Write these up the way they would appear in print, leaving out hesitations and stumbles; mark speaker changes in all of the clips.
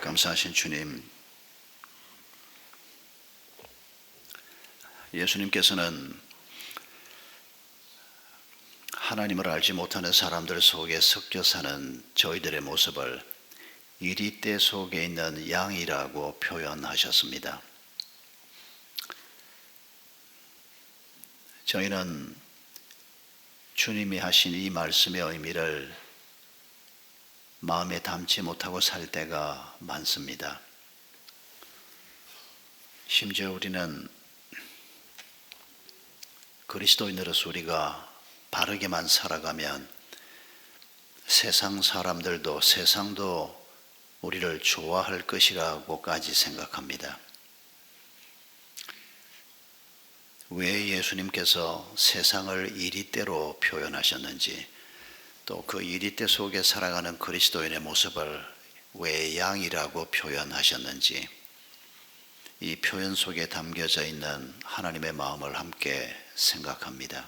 Speaker 1: 감사하신 주님, 예수님께서는 하나님을 알지 못하는 사람들 속에 섞여 사는 저희들의 모습을 이리떼 속에 있는 양이라고 표현하셨습니다. 저희는 주님이 하신 이 말씀의 의미를 마음에 담지 못하고 살 때가 많습니다. 심지어 우리는 그리스도인으로서 우리가 바르게만 살아가면 세상 사람들도 세상도 우리를 좋아할 것이라고까지 생각합니다. 왜 예수님께서 세상을 이리떼로 표현하셨는지, 또 그 이리떼 속에 살아가는 그리스도인의 모습을 왜 양이라고 표현하셨는지, 이 표현 속에 담겨져 있는 하나님의 마음을 함께 생각합니다.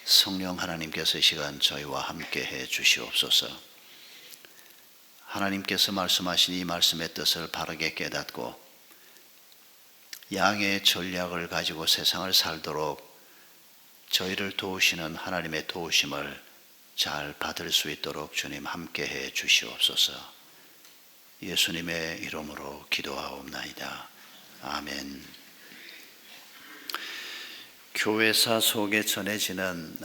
Speaker 1: 성령 하나님께서 이 시간 저희와 함께 해 주시옵소서. 하나님께서 말씀하신 이 말씀의 뜻을 바르게 깨닫고 양의 전략을 가지고 세상을 살도록 저희를 도우시는 하나님의 도우심을 잘 받을 수 있도록 주님 함께 해 주시옵소서. 예수님의 이름으로 기도하옵나이다. 아멘. 교회사 속에 전해지는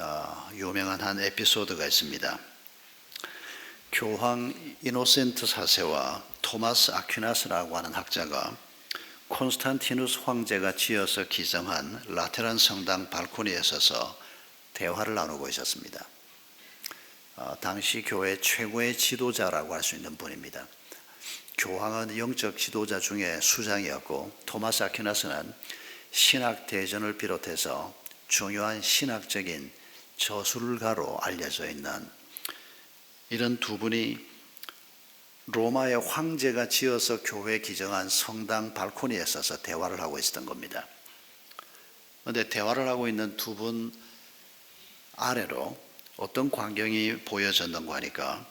Speaker 1: 유명한 한 에피소드가 있습니다. 교황 이노센트 4세와 토마스 아퀴나스라고 하는 학자가 콘스탄티누스 황제가 지어서 기정한 라테란 성당 발코니에 서서 대화를 나누고 있었습니다. 당시 교회 최고의 지도자라고 할 수 있는 분입니다. 교황은 영적 지도자 중에 수장이었고, 토마스 아퀴나스는 신학 대전을 비롯해서 중요한 신학적인 저술가로 알려져 있는 이런 두 분이 로마의 황제가 지어서 교회에 기정한 성당 발코니에 서서 대화를 하고 있었던 겁니다. 그런데 대화를 하고 있는 두 분 아래로 어떤 광경이 보여졌는가 하니까,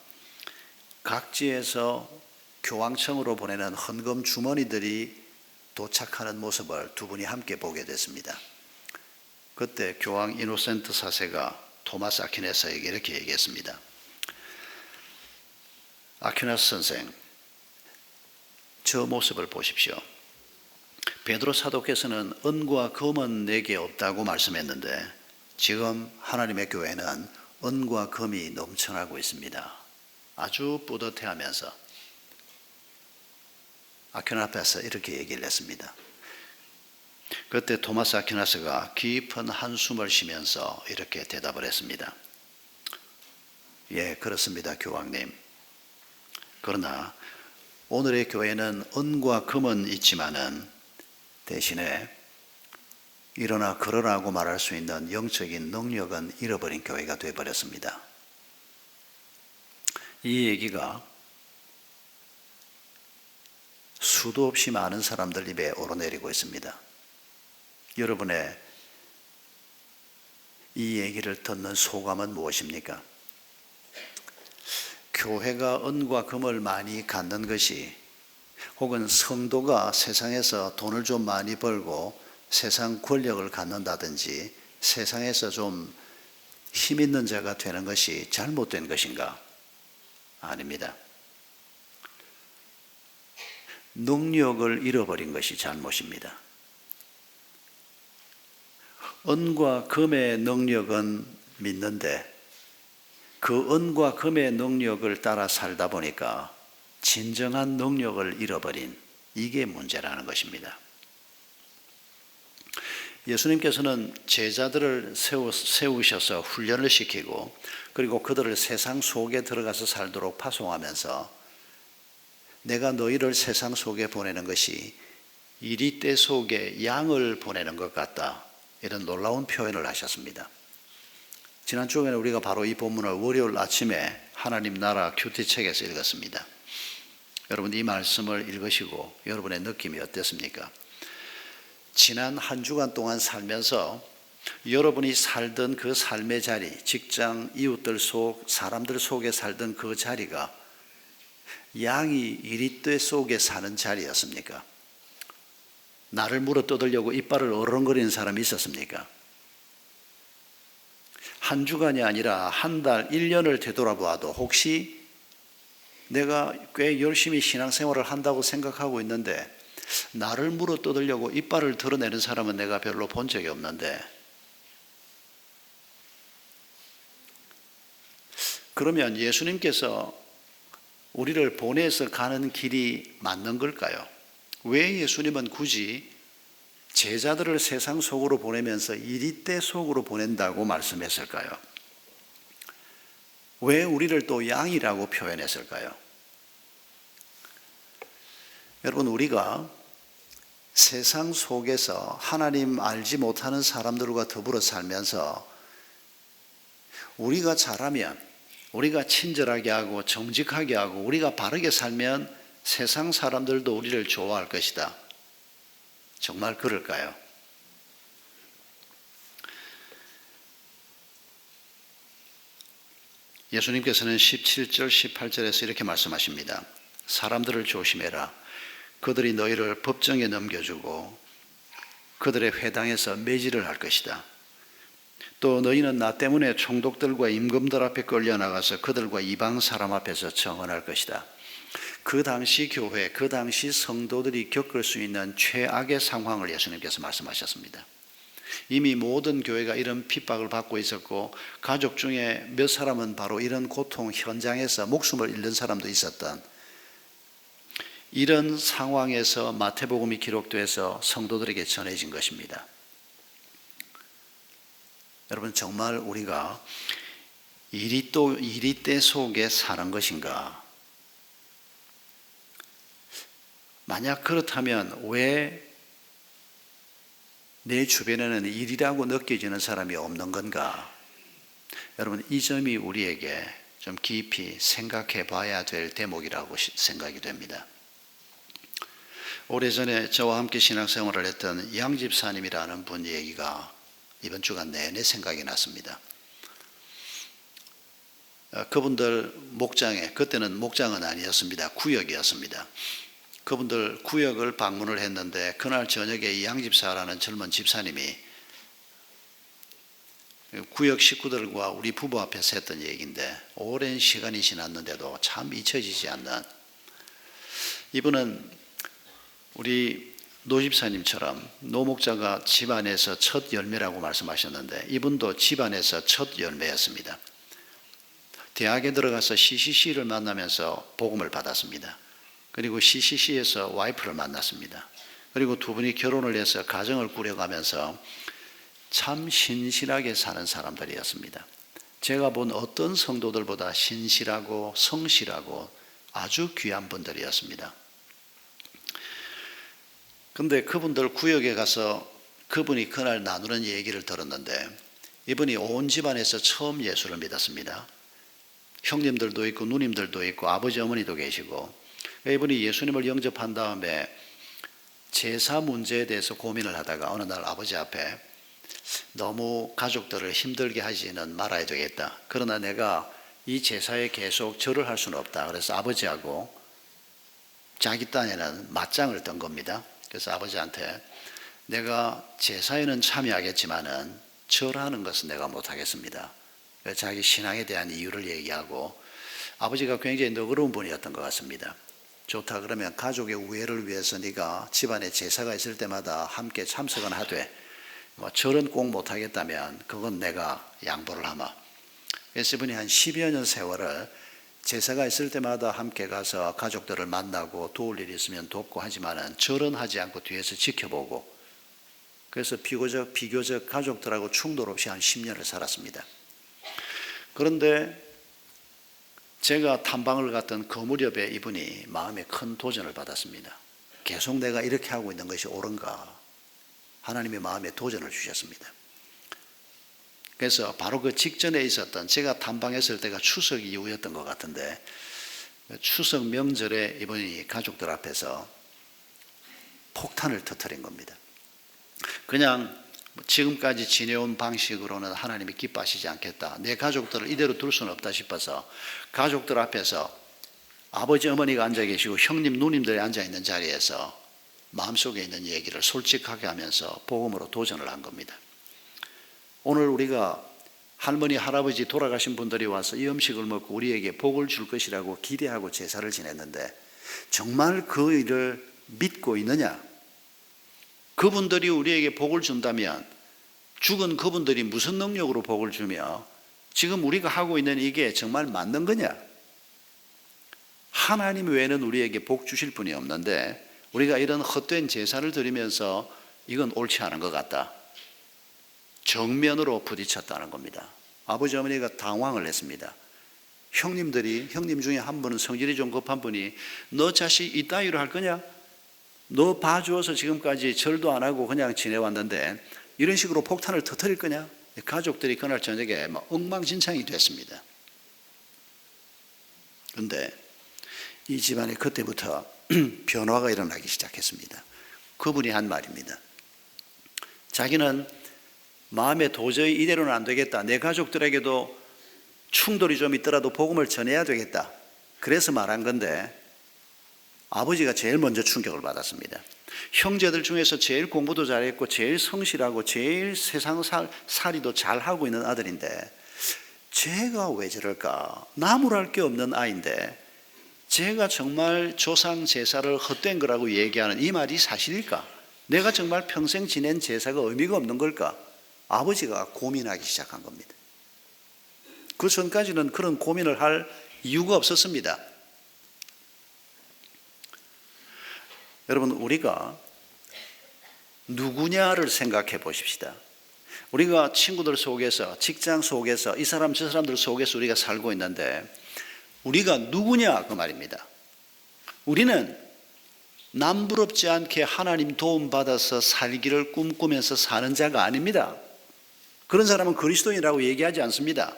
Speaker 1: 각지에서 교황청으로 보내는 헌금 주머니들이 도착하는 모습을 두 분이 함께 보게 됐습니다. 그때 교황 이노센트 4세가 토마스 아퀴나스에게 이렇게 얘기했습니다. 아퀴나스 선생, 저 모습을 보십시오. 베드로 사도께서는 은과 금은 내게 없다고 말씀했는데 지금 하나님의 교회는 은과 금이 넘쳐나고 있습니다. 아주 뿌듯해하면서 아퀴나스 앞에서 이렇게 얘기를 했습니다. 그때 토마스 아퀴나스가 깊은 한숨을 쉬면서 이렇게 대답을 했습니다. 예, 그렇습니다, 교황님. 그러나 오늘의 교회는 은과 금은 있지만은 대신에 일어나 걸으라고 말할 수 있는 영적인 능력은 잃어버린 교회가 되어버렸습니다. 이 얘기가 수도 없이 많은 사람들 입에 오르내리고 있습니다. 여러분의 이 얘기를 듣는 소감은 무엇입니까? 교회가 은과 금을 많이 갖는 것이, 혹은 성도가 세상에서 돈을 좀 많이 벌고 세상 권력을 갖는다든지 세상에서 좀 힘 있는 자가 되는 것이 잘못된 것인가? 아닙니다. 능력을 잃어버린 것이 잘못입니다. 은과 금의 능력은 믿는데 그 은과 금의 능력을 따라 살다 보니까 진정한 능력을 잃어버린, 이게 문제라는 것입니다. 예수님께서는 제자들을 세우셔서 훈련을 시키고, 그리고 그들을 세상 속에 들어가서 살도록 파송하면서 내가 너희를 세상 속에 보내는 것이 이리떼 속에 양을 보내는 것 같다, 이런 놀라운 표현을 하셨습니다. 지난 주에는 우리가 바로 이 본문을 월요일 아침에 하나님 나라 큐티책에서 읽었습니다. 여러분, 이 말씀을 읽으시고 여러분의 느낌이 어땠습니까? 지난 한 주간 동안 살면서 여러분이 살던 그 삶의 자리, 직장, 이웃들 속, 사람들 속에 살던 그 자리가 양이 이리떼 속에 사는 자리였습니까? 나를 물어 뜯으려고 이빨을 어른거리는 사람이 있었습니까? 한 주간이 아니라 한 달, 1년을 되돌아보아도 혹시 내가 꽤 열심히 신앙생활을 한다고 생각하고 있는데 나를 물어 뜯으려고 이빨을 드러내는 사람은 내가 별로 본 적이 없는데, 그러면 예수님께서 우리를 보내서 가는 길이 맞는 걸까요? 왜 예수님은 굳이 제자들을 세상 속으로 보내면서 이리떼 속으로 보낸다고 말씀했을까요? 왜 우리를 또 양이라고 표현했을까요? 여러분, 우리가 세상 속에서 하나님 알지 못하는 사람들과 더불어 살면서 우리가 잘하면, 우리가 친절하게 하고 정직하게 하고 우리가 바르게 살면 세상 사람들도 우리를 좋아할 것이다. 정말 그럴까요? 예수님께서는 17절, 18절에서 이렇게 말씀하십니다. 사람들을 조심해라. 그들이 너희를 법정에 넘겨주고 그들의 회당에서 매질을 할 것이다. 또 너희는 나 때문에 총독들과 임금들 앞에 끌려나가서 그들과 이방 사람 앞에서 청언할 것이다. 그 당시 교회, 그 당시 성도들이 겪을 수 있는 최악의 상황을 예수님께서 말씀하셨습니다. 이미 모든 교회가 이런 핍박을 받고 있었고 가족 중에 몇 사람은 바로 이런 고통 현장에서 목숨을 잃는 사람도 있었던 이런 상황에서 마태복음이 기록돼서 성도들에게 전해진 것입니다. 여러분, 정말 우리가 이리떼 속에 사는 것인가? 만약 그렇다면 왜 내 주변에는 일이라고 느껴지는 사람이 없는 건가? 여러분, 이 점이 우리에게 좀 깊이 생각해 봐야 될 대목이라고 생각이 됩니다. 오래전에 저와 함께 신앙생활을 했던 양 집사님이라는 분 얘기가 이번 주간 내내 생각이 났습니다. 그분들 목장에, 그때는 목장은 아니었습니다. 구역이었습니다. 그분들 구역을 방문을 했는데 그날 저녁에 이 양 집사라는 젊은 집사님이 구역 식구들과 우리 부부 앞에서 했던 얘기인데 오랜 시간이 지났는데도 참 잊혀지지 않는, 이분은 우리 노 집사님처럼 노 목자가 집안에서 첫 열매라고 말씀하셨는데 이분도 집안에서 첫 열매였습니다. 대학에 들어가서 CCC를 만나면서 복음을 받았습니다. 그리고 CCC에서 와이프를 만났습니다. 그리고 두 분이 결혼을 해서 가정을 꾸려가면서 참 신실하게 사는 사람들이었습니다. 제가 본 어떤 성도들보다 신실하고 성실하고 아주 귀한 분들이었습니다. 근데 그분들 구역에 가서 그분이 그날 나누는 얘기를 들었는데 이분이 온 집안에서 처음 예수를 믿었습니다. 형님들도 있고 누님들도 있고 아버지 어머니도 계시고, 이분이 예수님을 영접한 다음에 제사 문제에 대해서 고민을 하다가 어느 날 아버지 앞에 너무 가족들을 힘들게 하지는 말아야 되겠다. 그러나 내가 이 제사에 계속 절을 할 수는 없다. 그래서 아버지하고 자기 딴에는 맞짱을 뜬 겁니다. 그래서 아버지한테 내가 제사에는 참여하겠지만은 절하는 것은 내가 못하겠습니다. 자기 신앙에 대한 이유를 얘기하고, 아버지가 굉장히 너그러운 분이었던 것 같습니다. 좋다, 그러면 가족의 우애를 위해서 네가 집안에 제사가 있을 때마다 함께 참석은 하되 절은 꼭 못하겠다면 그건 내가 양보를 하마. 그래서 이분이 한 10여 년 세월을 제사가 있을 때마다 함께 가서 가족들을 만나고 도울 일이 있으면 돕고 하지만은 절은 하지 않고 뒤에서 지켜보고, 그래서 비교적 가족들하고 충돌 없이 한 10년을 살았습니다. 그런데 제가 탐방을 갔던 그 무렵에 이분이 마음에 큰 도전을 받았습니다. 계속 내가 이렇게 하고 있는 것이 옳은가? 하나님의 마음에 도전을 주셨습니다. 그래서 바로 그 직전에 있었던, 제가 탐방했을 때가 추석 이후였던 것 같은데 추석 명절에 이분이 가족들 앞에서 폭탄을 터뜨린 겁니다. 그냥 지금까지 지내온 방식으로는 하나님이 기뻐하시지 않겠다, 내 가족들을 이대로 둘 수는 없다 싶어서 가족들 앞에서 아버지 어머니가 앉아 계시고 형님 누님들이 앉아 있는 자리에서 마음속에 있는 얘기를 솔직하게 하면서 복음으로 도전을 한 겁니다. 오늘 우리가 할머니 할아버지 돌아가신 분들이 와서 이 음식을 먹고 우리에게 복을 줄 것이라고 기대하고 제사를 지냈는데 정말 그 일을 믿고 있느냐? 그분들이 우리에게 복을 준다면 죽은 그분들이 무슨 능력으로 복을 주며 지금 우리가 하고 있는 이게 정말 맞는 거냐? 하나님 외에는 우리에게 복 주실 분이 없는데 우리가 이런 헛된 제사를 드리면서 이건 옳지 않은 것 같다. 정면으로 부딪혔다는 겁니다. 아버지 어머니가 당황을 했습니다. 형님 중에 한 분은 성질이 좀 급한 분이 너 자식 이따위로 할 거냐? 너 봐주어서 지금까지 절도 안 하고 그냥 지내왔는데 이런 식으로 폭탄을 터뜨릴 거냐? 가족들이 그날 저녁에 막 엉망진창이 됐습니다. 그런데 이 집안에 그때부터 변화가 일어나기 시작했습니다. 그분이 한 말입니다. 자기는 마음에 도저히 이대로는 안 되겠다. 내 가족들에게도 충돌이 좀 있더라도 복음을 전해야 되겠다. 그래서 말한 건데 아버지가 제일 먼저 충격을 받았습니다. 형제들 중에서 제일 공부도 잘했고 제일 성실하고 제일 세상살이도 잘하고 있는 아들인데 제가 왜 저럴까? 나무랄 게 없는 아이인데 제가 정말 조상 제사를 헛된 거라고 얘기하는 이 말이 사실일까? 내가 정말 평생 지낸 제사가 의미가 없는 걸까? 아버지가 고민하기 시작한 겁니다. 그 전까지는 그런 고민을 할 이유가 없었습니다. 여러분, 우리가 누구냐를 생각해 보십시다. 우리가 친구들 속에서, 직장 속에서, 이 사람 저 사람들 속에서 우리가 살고 있는데 우리가 누구냐 그 말입니다. 우리는 남부럽지 않게 하나님 도움받아서 살기를 꿈꾸면서 사는 자가 아닙니다. 그런 사람은 그리스도인이라고 얘기하지 않습니다.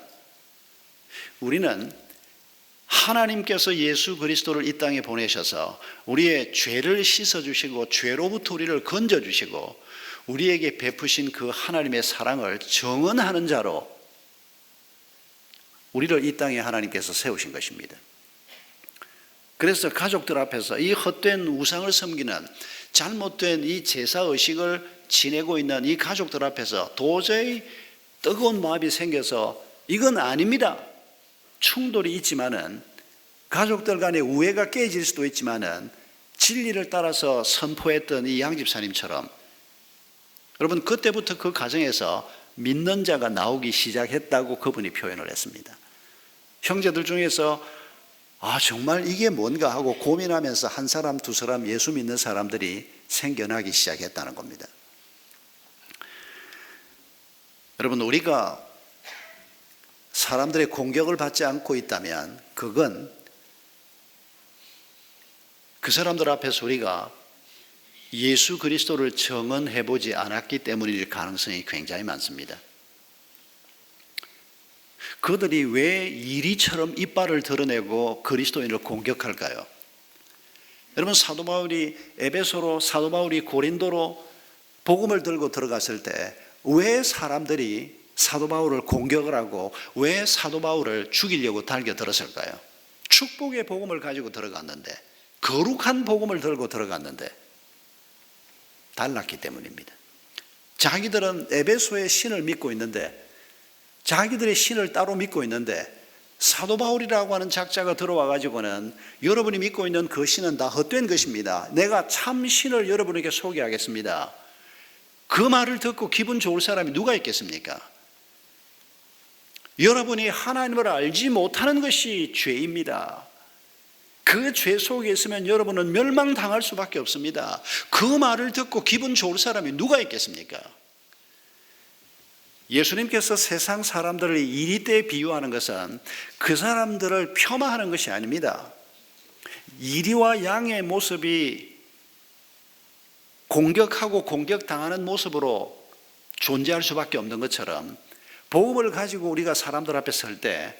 Speaker 1: 우리는 하나님께서 예수 그리스도를 이 땅에 보내셔서 우리의 죄를 씻어주시고 죄로부터 우리를 건져주시고 우리에게 베푸신 그 하나님의 사랑을 정언하는 자로 우리를 이 땅에 하나님께서 세우신 것입니다. 그래서 가족들 앞에서 이 헛된 우상을 섬기는 잘못된 이 제사의식을 지내고 있는 이 가족들 앞에서 도저히 뜨거운 마음이 생겨서 이건 아닙니다. 충돌이 있지만은 가족들 간의 우애가 깨질 수도 있지만은 진리를 따라서 선포했던 이 양집사님처럼 여러분 그때부터 그 가정에서 믿는 자가 나오기 시작했다고 그분이 표현을 했습니다. 형제들 중에서 정말 이게 뭔가 하고 고민하면서 한 사람 두 사람 예수 믿는 사람들이 생겨나기 시작했다는 겁니다. 여러분 우리가 사람들의 공격을 받지 않고 있다면 그건 그 사람들 앞에서 우리가 예수 그리스도를 정언해 보지 않았기 때문일 가능성이 굉장히 많습니다. 그들이 왜 이리처럼 이빨을 드러내고 그리스도인을 공격할까요? 여러분 사도 바울이 에베소로 사도 바울이 고린도로 복음을 들고 들어갔을 때 왜 사람들이 사도 바울을 공격을 하고 왜 사도 바울을 죽이려고 달겨들었을까요? 축복의 복음을 가지고 들어갔는데 거룩한 복음을 들고 들어갔는데 달랐기 때문입니다. 자기들은 에베소의 신을 믿고 있는데 자기들의 신을 따로 믿고 있는데 사도 바울이라고 하는 작자가 들어와 가지고는 여러분이 믿고 있는 그 신은 다 헛된 것입니다. 내가 참 신을 여러분에게 소개하겠습니다. 그 말을 듣고 기분 좋을 사람이 누가 있겠습니까? 여러분이 하나님을 알지 못하는 것이 죄입니다. 그 죄 속에 있으면 여러분은 멸망당할 수밖에 없습니다. 그 말을 듣고 기분 좋을 사람이 누가 있겠습니까? 예수님께서 세상 사람들을 이리떼 비유하는 것은 그 사람들을 폄하하는 것이 아닙니다. 이리와 양의 모습이 공격하고 공격당하는 모습으로 존재할 수밖에 없는 것처럼 복음을 가지고 우리가 사람들 앞에 설 때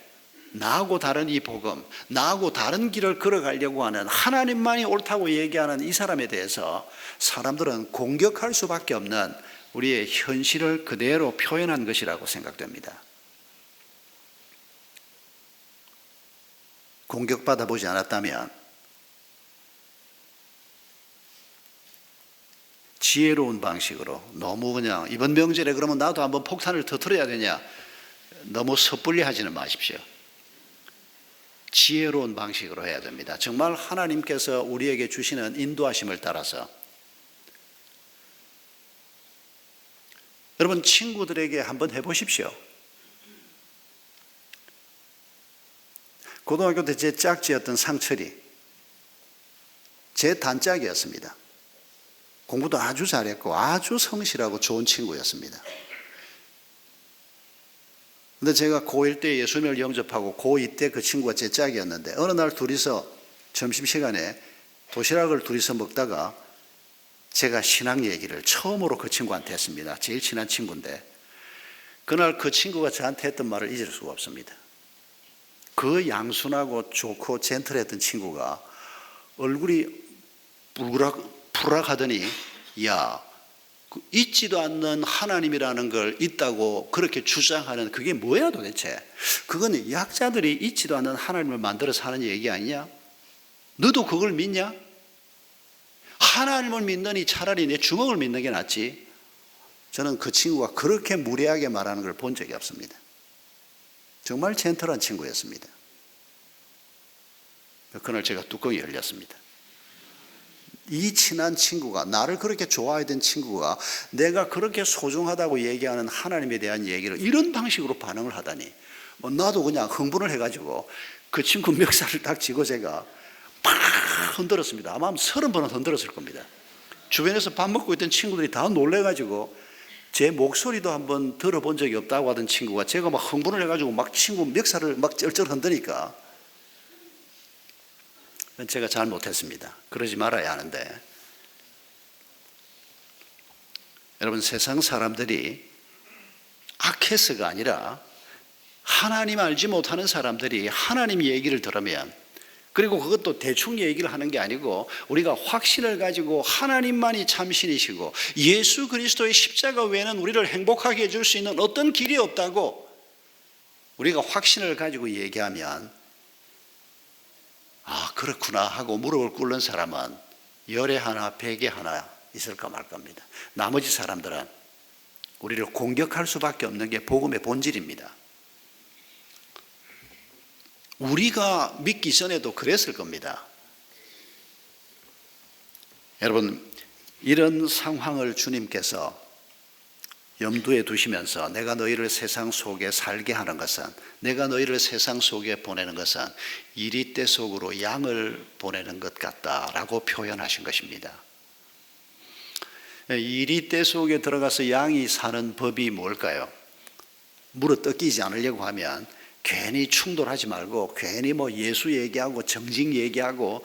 Speaker 1: 나하고 다른 이 복음, 나하고 다른 길을 걸어가려고 하는 하나님만이 옳다고 얘기하는 이 사람에 대해서 사람들은 공격할 수밖에 없는 우리의 현실을 그대로 표현한 것이라고 생각됩니다. 공격받아 보지 않았다면 지혜로운 방식으로, 너무 그냥 이번 명절에 그러면 나도 한번 폭탄을 터뜨려야 되냐, 너무 섣불리 하지는 마십시오. 지혜로운 방식으로 해야 됩니다. 정말 하나님께서 우리에게 주시는 인도하심을 따라서. 여러분, 친구들에게 한번 해보십시오. 고등학교 때 제 짝지였던 상철이 제 단짝이었습니다. 공부도 아주 잘했고 아주 성실하고 좋은 친구였습니다. 근데 제가 고1 때 예수님을 영접하고 고2 때 그 친구가 제 짝이었는데, 어느 날 둘이서 점심시간에 도시락을 둘이서 먹다가 제가 신앙 얘기를 처음으로 그 친구한테 했습니다. 제일 친한 친구인데, 그날 그 친구가 저한테 했던 말을 잊을 수가 없습니다. 그 양순하고 좋고 젠틀했던 친구가 얼굴이 푸락하더니, 야, 있지도 않는 하나님이라는 걸 있다고 그렇게 주장하는 그게 뭐야 도대체? 그건 약자들이 있지도 않는 하나님을 만들어서 하는 얘기 아니냐? 너도 그걸 믿냐? 하나님을 믿느니 차라리 내 주먹을 믿는 게 낫지. 저는 그 친구가 그렇게 무례하게 말하는 걸 본 적이 없습니다. 정말 젠틀한 친구였습니다. 그날 제가 뚜껑이 열렸습니다. 이 친한 친구가, 나를 그렇게 좋아하던 친구가 내가 그렇게 소중하다고 얘기하는 하나님에 대한 얘기를 이런 방식으로 반응을 하다니, 나도 그냥 흥분을 해가지고 그 친구 멱살을 딱 쥐고 제가 팍 흔들었습니다. 아마 30번은 흔들었을 겁니다. 주변에서 밥 먹고 있던 친구들이 다 놀래가지고, 제 목소리도 한번 들어본 적이 없다고 하던 친구가 제가 막 흥분을 해가지고 막 친구 멱살을 막 쩔쩔 흔드니까 제가 잘못했습니다. 그러지 말아야 하는데, 여러분, 세상 사람들이 악해서가 아니라 하나님 알지 못하는 사람들이 하나님 얘기를 들으면, 그리고 그것도 대충 얘기를 하는 게 아니고 우리가 확신을 가지고 하나님만이 참신이시고 예수 그리스도의 십자가 외에는 우리를 행복하게 해줄 수 있는 어떤 길이 없다고 우리가 확신을 가지고 얘기하면, 아, 그렇구나 하고 무릎을 꿇는 사람은 열에 하나 백에 하나 있을까 말 겁니다. 나머지 사람들은 우리를 공격할 수밖에 없는 게 복음의 본질입니다. 우리가 믿기 전에도 그랬을 겁니다. 여러분, 이런 상황을 주님께서 염두에 두시면서 내가 너희를 세상 속에 살게 하는 것은, 내가 너희를 세상 속에 보내는 것은 이리떼 속으로 양을 보내는 것 같다라고 표현하신 것입니다. 이리떼 속에 들어가서 양이 사는 법이 뭘까요? 물어 뜯기지 않으려고 하면 괜히 충돌하지 말고, 괜히 뭐 예수 얘기하고 정직 얘기하고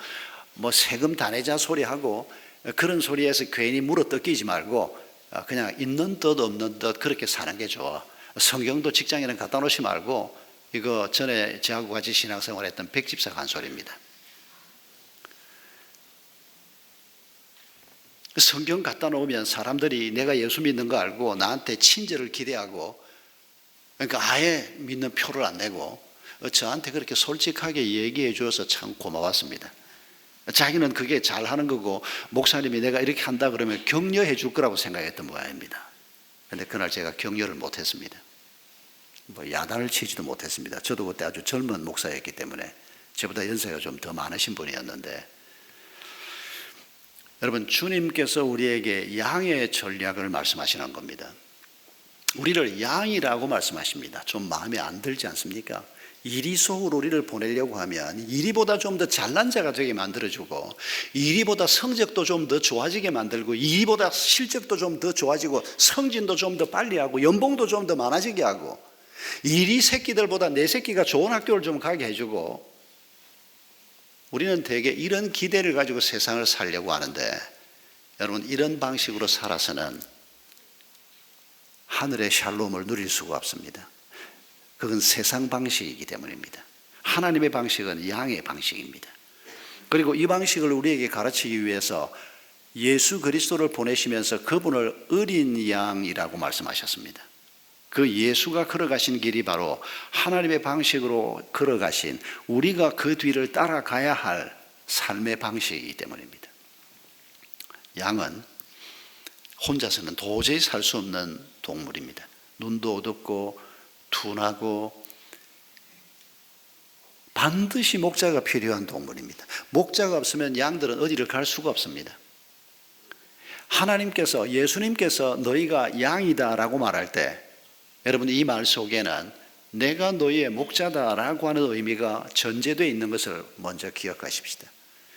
Speaker 1: 뭐 세금 다 내자 소리하고 그런 소리에서 괜히 물어 뜯기지 말고 그냥 있는 듯 없는 듯 그렇게 사는 게 좋아. 성경도 직장에는 갖다 놓지 말고, 이거 전에 저하고 같이 신앙생활 했던 백집사가 한 소리입니다. 성경 갖다 놓으면 사람들이 내가 예수 믿는 거 알고 나한테 친절을 기대하고, 그러니까 아예 믿는 표를 안 내고 저한테 그렇게 솔직하게 얘기해 주어서 참 고마웠습니다. 자기는 그게 잘하는 거고 목사님이 내가 이렇게 한다 그러면 격려해 줄 거라고 생각했던 모양입니다. 그런데 그날 제가 격려를 못했습니다. 뭐 야단을 치지도 못했습니다. 저도 그때 아주 젊은 목사였기 때문에, 저보다 연세가 좀 더 많으신 분이었는데, 여러분, 주님께서 우리에게 양의 전략을 말씀하시는 겁니다. 우리를 양이라고 말씀하십니다. 좀 마음에 안 들지 않습니까? 이리 속으로 우리를 보내려고 하면 이리보다 좀 더 잘난 자가 되게 만들어주고, 이리보다 성적도 좀 더 좋아지게 만들고, 이리보다 실적도 좀 더 좋아지고, 성진도 좀 더 빨리 하고, 연봉도 좀 더 많아지게 하고, 이리 새끼들보다 내 새끼가 좋은 학교를 좀 가게 해주고, 우리는 대개 이런 기대를 가지고 세상을 살려고 하는데, 여러분, 이런 방식으로 살아서는 하늘의 샬롬을 누릴 수가 없습니다. 그건 세상 방식이기 때문입니다. 하나님의 방식은 양의 방식입니다. 그리고 이 방식을 우리에게 가르치기 위해서 예수 그리스도를 보내시면서 그분을 어린 양이라고 말씀하셨습니다. 그 예수가 걸어가신 길이 바로 하나님의 방식으로 걸어가신, 우리가 그 뒤를 따라가야 할 삶의 방식이기 때문입니다. 양은 혼자서는 도저히 살 수 없는 동물입니다. 눈도 어둡고 둔하고 반드시 목자가 필요한 동물입니다. 목자가 없으면 양들은 어디를 갈 수가 없습니다. 하나님께서, 예수님께서 너희가 양이다라고 말할 때, 여러분 이 말 속에는 내가 너희의 목자다라고 하는 의미가 전제되어 있는 것을 먼저 기억하십시다.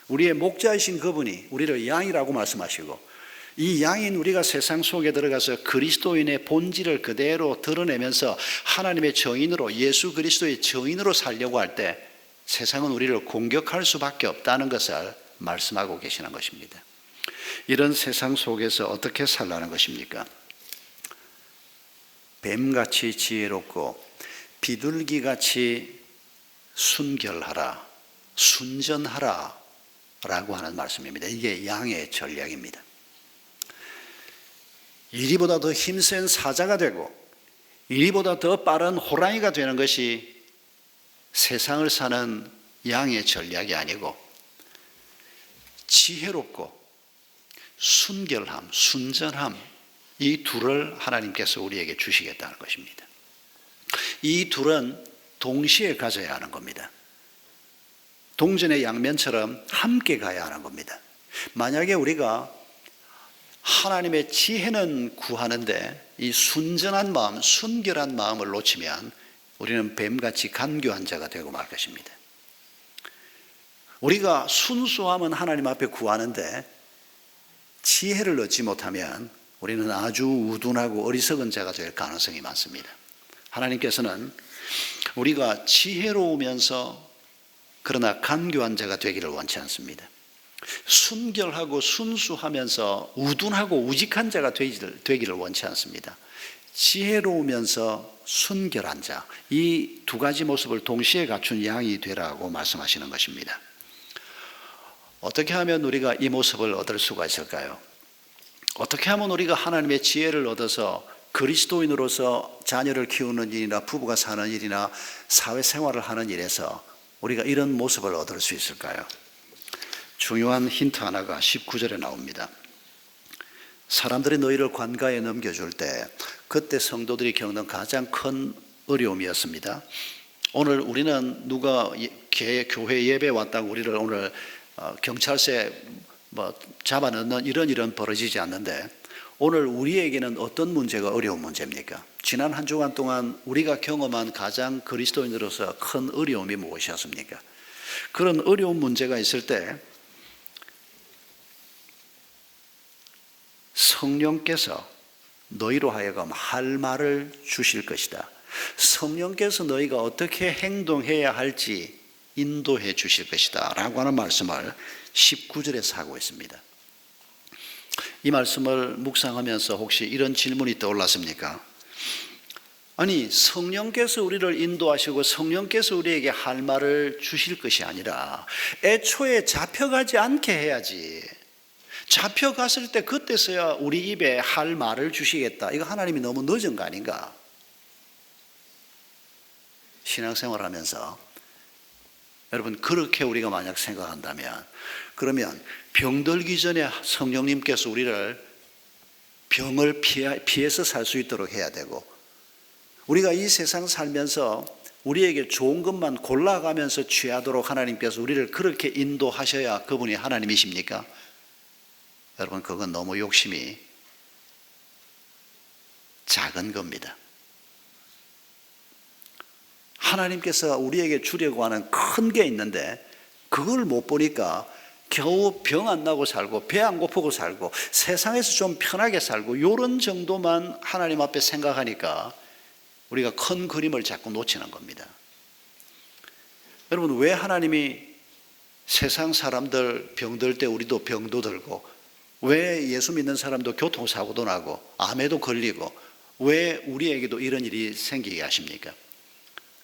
Speaker 1: 우리의 목자이신 그분이 우리를 양이라고 말씀하시고, 이 양인 우리가 세상 속에 들어가서 그리스도인의 본질을 그대로 드러내면서 하나님의 정인으로, 예수 그리스도의 정인으로 살려고 할 때 세상은 우리를 공격할 수밖에 없다는 것을 말씀하고 계시는 것입니다. 이런 세상 속에서 어떻게 살라는 것입니까? 뱀같이 지혜롭고 비둘기같이 순결하라, 순전하라 라고 하는 말씀입니다. 이게 양의 전략입니다. 이리보다 더 힘센 사자가 되고 이리보다 더 빠른 호랑이가 되는 것이 세상을 사는 양의 전략이 아니고, 지혜롭고 순결함, 순전함, 이 둘을 하나님께서 우리에게 주시겠다는 것입니다. 이 둘은 동시에 가져야 하는 겁니다. 동전의 양면처럼 함께 가야 하는 겁니다. 만약에 우리가 하나님의 지혜는 구하는데 이 순전한 마음, 순결한 마음을 놓치면 우리는 뱀같이 간교한 자가 되고 말 것입니다. 우리가 순수함은 하나님 앞에 구하는데 지혜를 얻지 못하면 우리는 아주 우둔하고 어리석은 자가 될 가능성이 많습니다. 하나님께서는 우리가 지혜로우면서 그러나 간교한 자가 되기를 원치 않습니다. 순결하고 순수하면서 우둔하고 우직한 자가 되기를 원치 않습니다. 지혜로우면서 순결한 자, 이 두 가지 모습을 동시에 갖춘 양이 되라고 말씀하시는 것입니다. 어떻게 하면 우리가 이 모습을 얻을 수가 있을까요? 어떻게 하면 우리가 하나님의 지혜를 얻어서 그리스도인으로서 자녀를 키우는 일이나 부부가 사는 일이나 사회생활을 하는 일에서 우리가 이런 모습을 얻을 수 있을까요? 중요한 힌트 하나가 19절에 나옵니다. 사람들이 너희를 관가에 넘겨줄 때 그때 성도들이 겪는 가장 큰 어려움이었습니다. 오늘 우리는 누가 교회 예배 왔다고 우리를 오늘 경찰서에 잡아넣는 이런 일은 벌어지지 않는데, 오늘 우리에게는 어떤 문제가 어려운 문제입니까? 지난 한 주간 동안 우리가 경험한 가장 그리스도인으로서 큰 어려움이 무엇이었습니까? 그런 어려운 문제가 있을 때 성령께서 너희로 하여금 할 말을 주실 것이다. 성령께서 너희가 어떻게 행동해야 할지 인도해 주실 것이다 라고 하는 말씀을 19절에서 하고 있습니다. 이 말씀을 묵상하면서 혹시 이런 질문이 떠올랐습니까? 아니, 성령께서 우리를 인도하시고 성령께서 우리에게 할 말을 주실 것이 아니라 애초에 잡혀가지 않게 해야지, 잡혀갔을 때 그때서야 우리 입에 할 말을 주시겠다, 이거 하나님이 너무 늦은 거 아닌가? 신앙생활을 하면서 여러분, 그렇게 우리가 만약 생각한다면, 그러면 병들기 전에 성령님께서 우리를 병을 피해서 살 수 있도록 해야 되고, 우리가 이 세상 살면서 우리에게 좋은 것만 골라가면서 취하도록 하나님께서 우리를 그렇게 인도하셔야 그분이 하나님이십니까? 여러분, 그건 너무 욕심이 작은 겁니다. 하나님께서 우리에게 주려고 하는 큰 게 있는데 그걸 못 보니까 겨우 병 안 나고 살고 배 안 고프고 살고 세상에서 좀 편하게 살고 이런 정도만 하나님 앞에 생각하니까 우리가 큰 그림을 자꾸 놓치는 겁니다. 여러분, 왜 하나님이 세상 사람들 병들 때 우리도 병도 들고, 왜 예수 믿는 사람도 교통사고도 나고 암에도 걸리고, 왜 우리에게도 이런 일이 생기게 하십니까?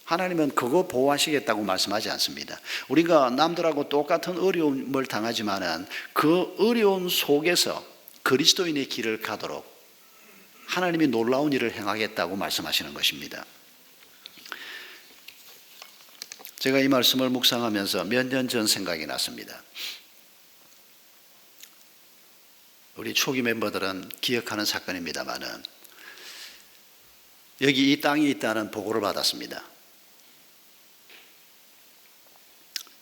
Speaker 1: 하나님은 그거 보호하시겠다고 말씀하지 않습니다. 우리가 남들하고 똑같은 어려움을 당하지만은 그 어려움 속에서 그리스도인의 길을 가도록 하나님이 놀라운 일을 행하겠다고 말씀하시는 것입니다. 제가 이 말씀을 묵상하면서 몇 년 전 생각이 났습니다. 우리 초기 멤버들은 기억하는 사건입니다만은 여기 이 땅이 있다는 보고를 받았습니다.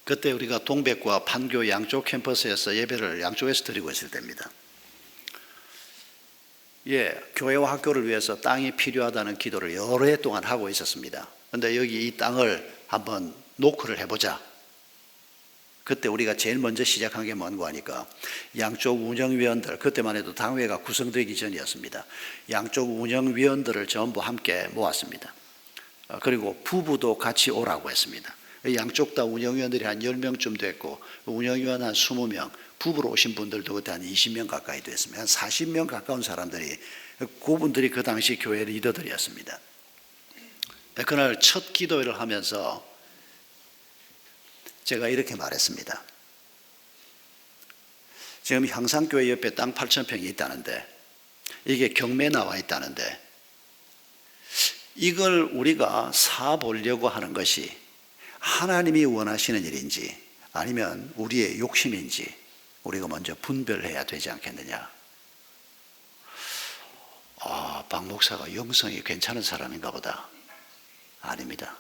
Speaker 1: 그때 우리가 동백과 판교 양쪽 캠퍼스에서 예배를 양쪽에서 드리고 있을 때입니다. 교회와 학교를 위해서 땅이 필요하다는 기도를 여러 해 동안 하고 있었습니다. 그런데 여기 이 땅을 한번 노크를 해보자. 그때 우리가 제일 먼저 시작한 게 뭔고 하니까 양쪽 운영위원들, 그때만 해도 당회가 구성되기 전이었습니다. 양쪽 운영위원들을 전부 함께 모았습니다. 그리고 부부도 같이 오라고 했습니다. 양쪽 다 운영위원들이 한 10명쯤 됐고 운영위원 한 20명, 부부로 오신 분들도 그때 한 20명 가까이 됐습니다. 한 40명 가까운 사람들이, 그분들이 그 당시 교회 리더들이었습니다. 그날 첫 기도회를 하면서 제가 이렇게 말했습니다. 지금 향상교회 옆에 땅 8,000평이 있다는데, 이게 경매에 나와 있다는데, 이걸 우리가 사보려고 하는 것이 하나님이 원하시는 일인지 아니면 우리의 욕심인지 우리가 먼저 분별해야 되지 않겠느냐. 박 목사가 영성이 괜찮은 사람인가 보다. 아닙니다.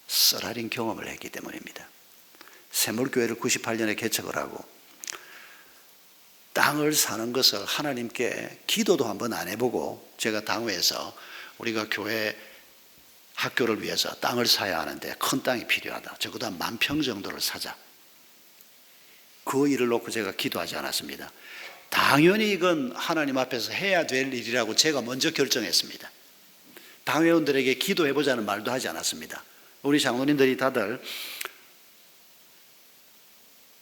Speaker 1: 쓰라린 경험을 했기 때문입니다. 샘물교회를 98년에 개척을 하고 땅을 사는 것을 하나님께 기도도 한번 안 해보고, 제가 당회에서 우리가 교회 학교를 위해서 땅을 사야 하는데 큰 땅이 필요하다. 적어도 한 10,000평 정도를 사자. 그 일을 놓고 제가 기도하지 않았습니다. 당연히 이건 하나님 앞에서 해야 될 일이라고 제가 먼저 결정했습니다. 당회원들에게 기도해보자는 말도 하지 않았습니다. 우리 장로님들이 다들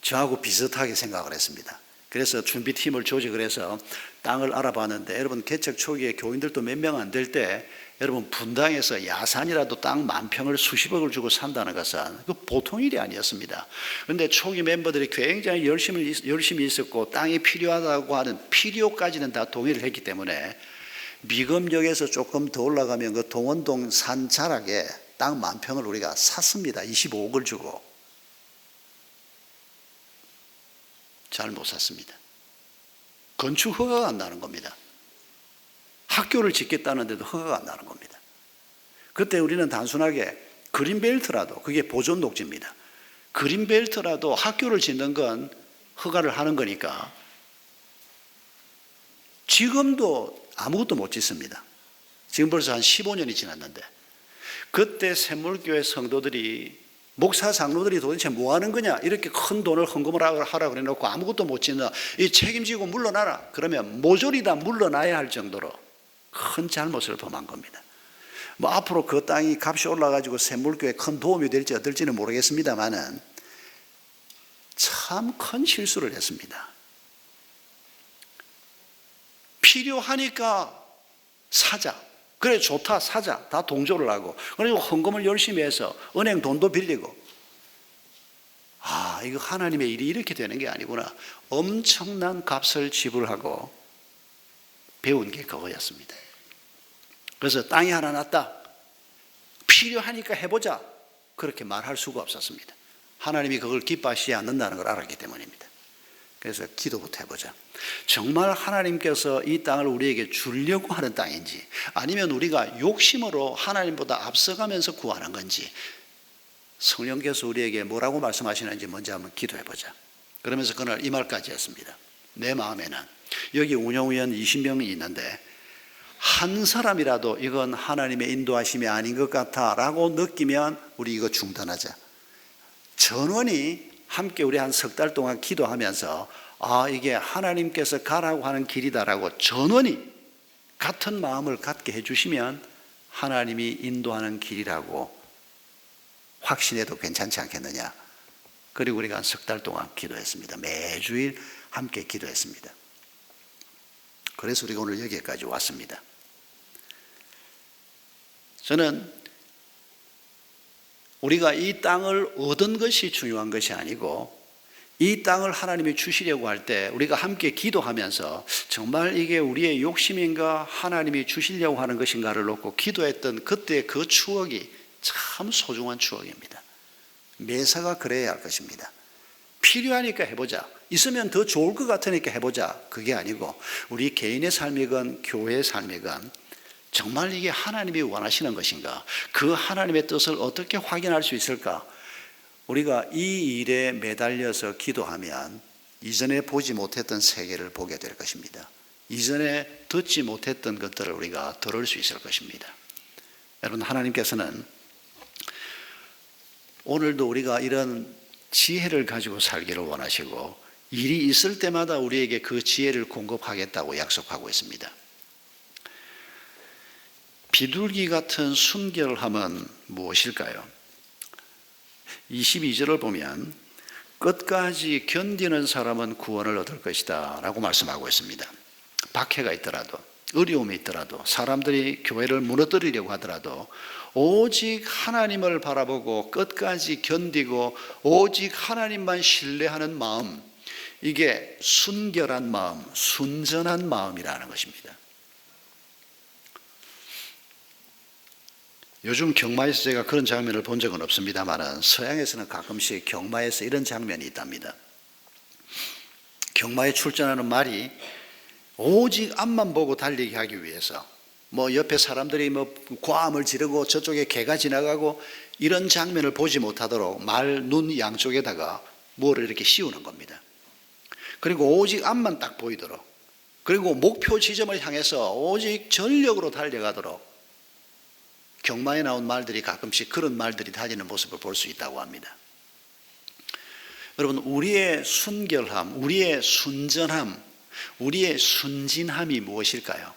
Speaker 1: 저하고 비슷하게 생각을 했습니다. 그래서 준비팀을 조직을 해서 땅을 알아봤는데, 여러분 개척 초기에 교인들도 몇 명 안 될 때 여러분 분당에서 야산이라도 땅 10,000평을 수십억을 주고 산다는 것은 그 보통 일이 아니었습니다. 그런데 초기 멤버들이 굉장히 열심히 있었고 땅이 필요하다고 하는 필요까지는 다 동의를 했기 때문에 미금역에서 조금 더 올라가면 그 동원동 산 자락에 땅 10,000평을 우리가 샀습니다. 25억을 주고. 잘 못 샀습니다. 건축 허가가 안 나는 겁니다. 학교를 짓겠다는데도 허가가 안 나는 겁니다. 그때 우리는 단순하게 그린벨트라도, 그게 보존 녹지입니다. 그린벨트라도 학교를 짓는 건 허가를 하는 거니까 지금도 아무것도 못 짓습니다. 지금 벌써 한 15년이 지났는데, 그때 샘물교회 성도들이, 목사 장로들이 도대체 뭐 하는 거냐, 이렇게 큰 돈을 헌금을 하라 그래 놓고 아무것도 못 짓는, 이 책임지고 물러나라 그러면 모조리 다 물러나야 할 정도로 큰 잘못을 범한 겁니다. 앞으로 그 땅이 값이 올라가지고 샘물교회에 큰 도움이 될지 어떨지는 모르겠습니다만은 참 큰 실수를 했습니다. 필요하니까 사자, 그래 좋다 사자, 다 동조를 하고, 그리고 헌금을 열심히 해서 은행 돈도 빌리고, 이거 하나님의 일이 이렇게 되는 게 아니구나. 엄청난 값을 지불하고 배운 게 그거였습니다. 그래서 땅이 하나 났다, 필요하니까 해보자, 그렇게 말할 수가 없었습니다. 하나님이 그걸 기뻐하시지 않는다는 걸 알았기 때문입니다. 그래서 기도부터 해보자. 정말 하나님께서 이 땅을 우리에게 주려고 하는 땅인지, 아니면 우리가 욕심으로 하나님보다 앞서가면서 구하는 건지, 성령께서 우리에게 뭐라고 말씀하시는지 먼저 한번 기도해보자. 그러면서 그날 이 말까지 했습니다. 내 마음에는 여기 운영위원 20명이 있는데 한 사람이라도 이건 하나님의 인도하심이 아닌 것 같아 라고 느끼면 우리 이거 중단하자. 전원이 함께 우리 한 3달 동안 기도하면서 이게 하나님께서 가라고 하는 길이다라고 전원이 같은 마음을 갖게 해주시면 하나님이 인도하는 길이라고 확신해도 괜찮지 않겠느냐. 그리고 우리가 한 3달 동안 기도했습니다. 매주일 함께 기도했습니다. 그래서 우리가 오늘 여기까지 왔습니다. 저는 우리가 이 땅을 얻은 것이 중요한 것이 아니고 이 땅을 하나님이 주시려고 할 때 우리가 함께 기도하면서 정말 이게 우리의 욕심인가 하나님이 주시려고 하는 것인가를 놓고 기도했던 그때 그 추억이 참 소중한 추억입니다. 매사가 그래야 할 것입니다. 필요하니까 해보자. 있으면 더 좋을 것 같으니까 해보자. 그게 아니고 우리 개인의 삶이건 교회의 삶이건 정말 이게 하나님이 원하시는 것인가? 그 하나님의 뜻을 어떻게 확인할 수 있을까? 우리가 이 일에 매달려서 기도하면 이전에 보지 못했던 세계를 보게 될 것입니다. 이전에 듣지 못했던 것들을 우리가 들을 수 있을 것입니다. 여러분, 하나님께서는 오늘도 우리가 이런 지혜를 가지고 살기를 원하시고 일이 있을 때마다 우리에게 그 지혜를 공급하겠다고 약속하고 있습니다. 비둘기 같은 순결함은 무엇일까요? 22절을 보면 끝까지 견디는 사람은 구원을 얻을 것이다 라고 말씀하고 있습니다. 박해가 있더라도 어려움이 있더라도 사람들이 교회를 무너뜨리려고 하더라도 오직 하나님을 바라보고 끝까지 견디고 오직 하나님만 신뢰하는 마음, 이게 순결한 마음, 순전한 마음이라는 것입니다. 요즘 경마에서 제가 그런 장면을 본 적은 없습니다만 서양에서는 가끔씩 경마에서 이런 장면이 있답니다. 경마에 출전하는 말이 오직 앞만 보고 달리게 하기 위해서 옆에 사람들이 고함을 지르고 저쪽에 개가 지나가고 이런 장면을 보지 못하도록 말, 눈 양쪽에다가 뭐를 이렇게 씌우는 겁니다. 그리고 오직 앞만 딱 보이도록, 그리고 목표 지점을 향해서 오직 전력으로 달려가도록 경마에 나온 말들이 가끔씩 그런 말들이 달리는 모습을 볼 수 있다고 합니다. 여러분, 우리의 순결함, 우리의 순전함, 우리의 순진함이 무엇일까요?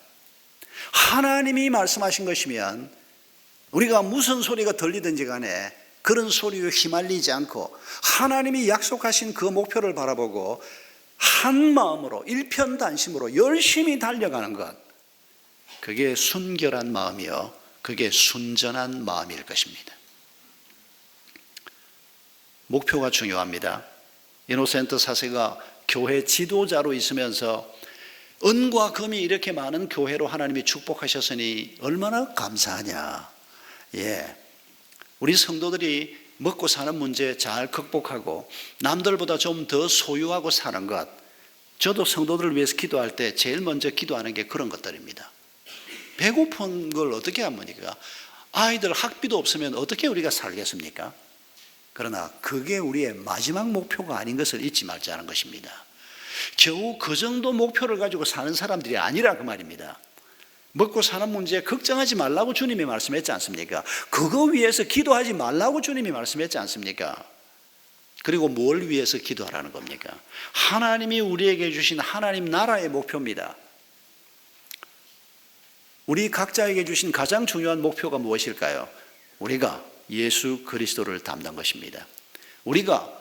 Speaker 1: 하나님이 말씀하신 것이면 우리가 무슨 소리가 들리든지 간에 그런 소리에 휘말리지 않고 하나님이 약속하신 그 목표를 바라보고 한 마음으로 일편단심으로 열심히 달려가는 것, 그게 순결한 마음이요, 그게 순전한 마음일 것입니다. 목표가 중요합니다. 이노센트 사세가 교회 지도자로 있으면서 은과 금이 이렇게 많은 교회로 하나님이 축복하셨으니 얼마나 감사하냐. 우리 성도들이 먹고 사는 문제 잘 극복하고 남들보다 좀 더 소유하고 사는 것, 저도 성도들을 위해서 기도할 때 제일 먼저 기도하는 게 그런 것들입니다. 배고픈 걸 어떻게 합니까? 아이들 학비도 없으면 어떻게 우리가 살겠습니까? 그러나 그게 우리의 마지막 목표가 아닌 것을 잊지 말자는 것입니다. 겨우 그 정도 목표를 가지고 사는 사람들이 아니라 그 말입니다. 먹고 사는 문제에 걱정하지 말라고 주님이 말씀했지 않습니까? 그거 위해서 기도하지 말라고 주님이 말씀했지 않습니까? 그리고 뭘 위해서 기도하라는 겁니까? 하나님이 우리에게 주신 하나님 나라의 목표입니다. 우리 각자에게 주신 가장 중요한 목표가 무엇일까요? 우리가 예수 그리스도를 닮는 것입니다. 우리가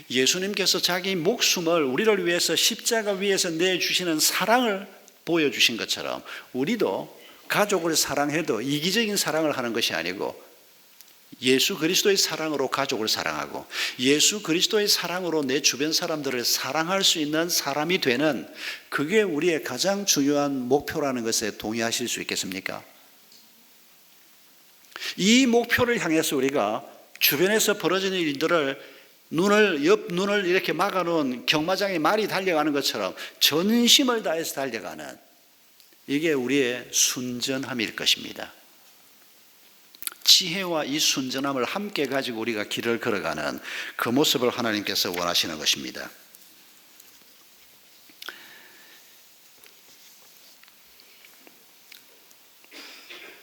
Speaker 1: 예수님께서 자기 목숨을 우리를 위해서 십자가 위에서 내주시는 사랑을 보여주신 것처럼 우리도 가족을 사랑해도 이기적인 사랑을 하는 것이 아니고 예수 그리스도의 사랑으로 가족을 사랑하고 예수 그리스도의 사랑으로 내 주변 사람들을 사랑할 수 있는 사람이 되는, 그게 우리의 가장 중요한 목표라는 것에 동의하실 수 있겠습니까? 이 목표를 향해서 우리가 주변에서 벌어지는 일들을 옆 눈을 이렇게 막아놓은 경마장에 말이 달려가는 것처럼 전심을 다해서 달려가는, 이게 우리의 순전함일 것입니다. 지혜와 이 순전함을 함께 가지고 우리가 길을 걸어가는 그 모습을 하나님께서 원하시는 것입니다.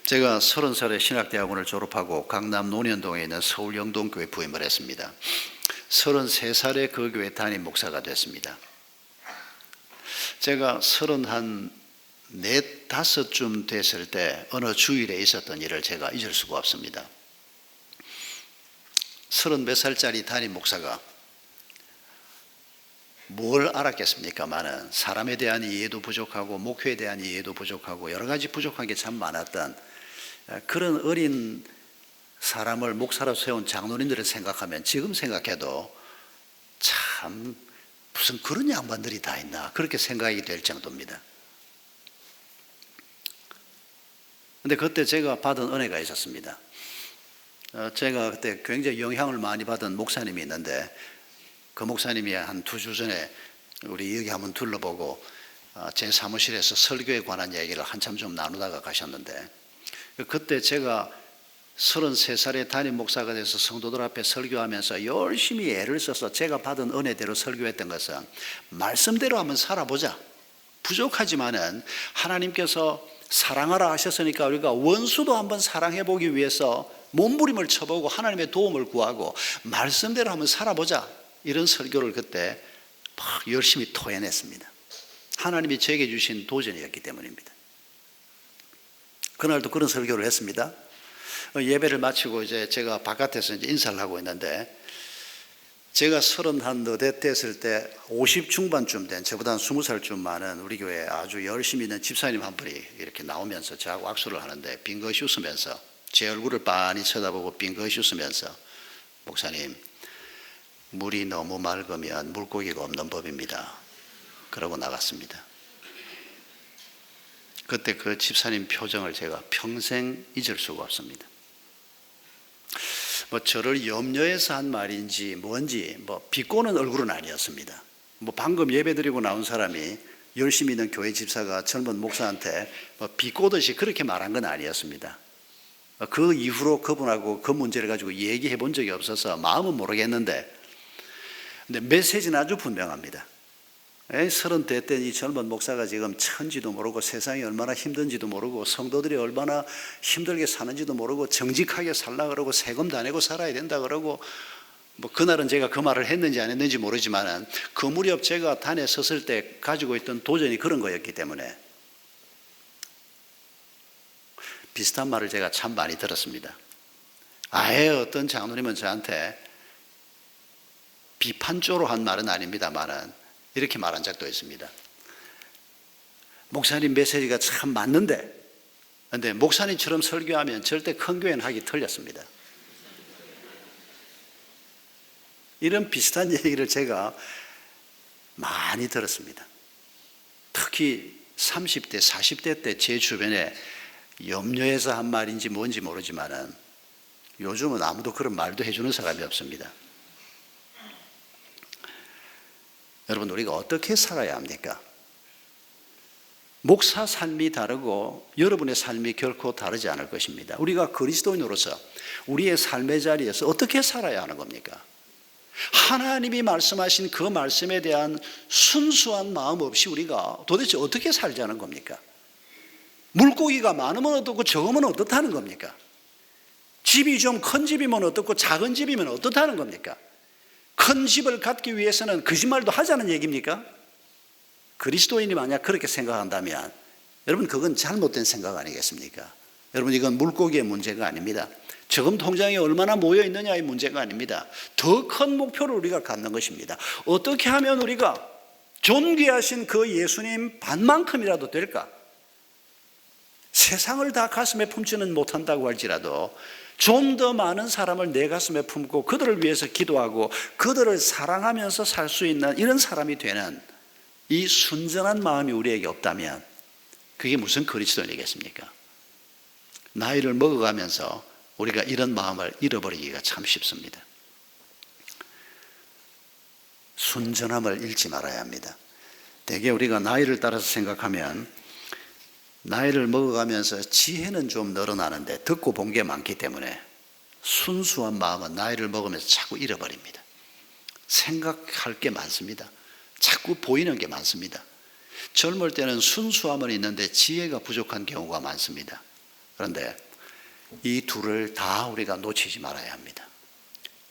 Speaker 1: 제가 30살에 신학대학원을 졸업하고 강남 논현동에 있는 서울 영동교회 부임을 했습니다. 33살에 그 교회 담임 목사가 됐습니다. 제가 34쯤 됐을 때 어느 주일에 있었던 일을 제가 잊을 수가 없습니다. 30몇 살짜리 담임 목사가 뭘 알았겠습니까마는 사람에 대한 이해도 부족하고 목회에 대한 이해도 부족하고 여러 가지 부족한 게 참 많았던 그런 어린 사람을 목사로 세운 장로님들을 생각하면 지금 생각해도 참 참 무슨 그런 양반들이 다 있나 그렇게 생각이 될 정도입니다. 근데 그때 제가 받은 은혜가 있었습니다. 제가 그때 굉장히 영향을 많이 받은 목사님이 있는데 그 목사님이 한 2주 전에 우리 여기 한번 둘러보고 제 사무실에서 설교에 관한 얘기를 한참 좀 나누다가 가셨는데 그때 제가 33살에 담임 목사가 돼서 성도들 앞에 설교하면서 열심히 애를 써서 제가 받은 은혜대로 설교했던 것은 말씀대로 한번 살아보자. 부족하지만은 하나님께서 사랑하라 하셨으니까 우리가 원수도 한번 사랑해 보기 위해서 몸부림을 쳐보고 하나님의 도움을 구하고 말씀대로 한번 살아보자. 이런 설교를 그때 막 열심히 토해냈습니다. 하나님이 제게 주신 도전이었기 때문입니다. 그날도 그런 설교를 했습니다. 예배를 마치고 이제 제가 바깥에서 이제 인사를 하고 있는데 제가 34 됐을 때 50 중반쯤 된 저보다 20살 좀 많은 우리 교회에 아주 열심히 있는 집사님 한 분이 이렇게 나오면서 저하고 악수를 하는데 빙긋이 웃으면서 제 얼굴을 빤히 쳐다보고 빙긋이 웃으면서 목사님, 물이 너무 맑으면 물고기가 없는 법입니다. 그러고 나갔습니다. 그때 그 집사님 표정을 제가 평생 잊을 수가 없습니다. 저를 염려해서 한 말인지 뭔지 비꼬는 얼굴은 아니었습니다. 방금 예배드리고 나온 사람이 열심히 있는 교회 집사가 젊은 목사한테 비꼬듯이 그렇게 말한 건 아니었습니다. 그 이후로 그분하고 그 문제를 가지고 얘기해 본 적이 없어서 마음은 모르겠는데 근데 메시지는 아주 분명합니다. 30대 때 이 젊은 목사가 지금 천지도 모르고 세상이 얼마나 힘든지도 모르고 성도들이 얼마나 힘들게 사는지도 모르고 정직하게 살라 그러고 세금 다 내고 살아야 된다 그러고 그날은 제가 그 말을 했는지 안 했는지 모르지만 그 무렵 제가 단에 섰을 때 가지고 있던 도전이 그런 거였기 때문에 비슷한 말을 제가 참 많이 들었습니다. 아예 어떤 장로님은 저한테 비판조로 한 말은 아닙니다만은 이렇게 말한 적도 있습니다. 목사님 메시지가 참 맞는데 근데 목사님처럼 설교하면 절대 큰 교회는 하기 틀렸습니다. 이런 비슷한 얘기를 제가 많이 들었습니다. 특히 30대, 40대 때 제 주변에 염려해서 한 말인지 뭔지 모르지만은 요즘은 아무도 그런 말도 해주는 사람이 없습니다. 여러분, 우리가 어떻게 살아야 합니까? 목사 삶이 다르고 여러분의 삶이 결코 다르지 않을 것입니다. 우리가 그리스도인으로서 우리의 삶의 자리에서 어떻게 살아야 하는 겁니까? 하나님이 말씀하신 그 말씀에 대한 순수한 마음 없이 우리가 도대체 어떻게 살자는 겁니까? 물고기가 많으면 어떻고 적으면 어떻다는 겁니까? 집이 좀 큰 집이면 어떻고 작은 집이면 어떻다는 겁니까? 큰 집을 갖기 위해서는 거짓말도 하자는 얘기입니까? 그리스도인이 만약 그렇게 생각한다면 여러분 그건 잘못된 생각 아니겠습니까? 여러분 이건 물고기의 문제가 아닙니다. 저금 통장에 얼마나 모여 있느냐의 문제가 아닙니다. 더 큰 목표를 우리가 갖는 것입니다. 어떻게 하면 우리가 존귀하신 그 예수님 반만큼이라도 될까? 세상을 다 가슴에 품지는 못한다고 할지라도 좀 더 많은 사람을 내 가슴에 품고 그들을 위해서 기도하고 그들을 사랑하면서 살 수 있는 이런 사람이 되는 이 순전한 마음이 우리에게 없다면 그게 무슨 그리스도인이겠습니까? 나이를 먹어가면서 우리가 이런 마음을 잃어버리기가 참 쉽습니다. 순전함을 잃지 말아야 합니다. 대개 우리가 나이를 따라서 생각하면 나이를 먹어가면서 지혜는 좀 늘어나는데 듣고 본 게 많기 때문에 순수한 마음은 나이를 먹으면서 자꾸 잃어버립니다. 생각할 게 많습니다. 자꾸 보이는 게 많습니다. 젊을 때는 순수함은 있는데 지혜가 부족한 경우가 많습니다. 그런데 이 둘을 다 우리가 놓치지 말아야 합니다.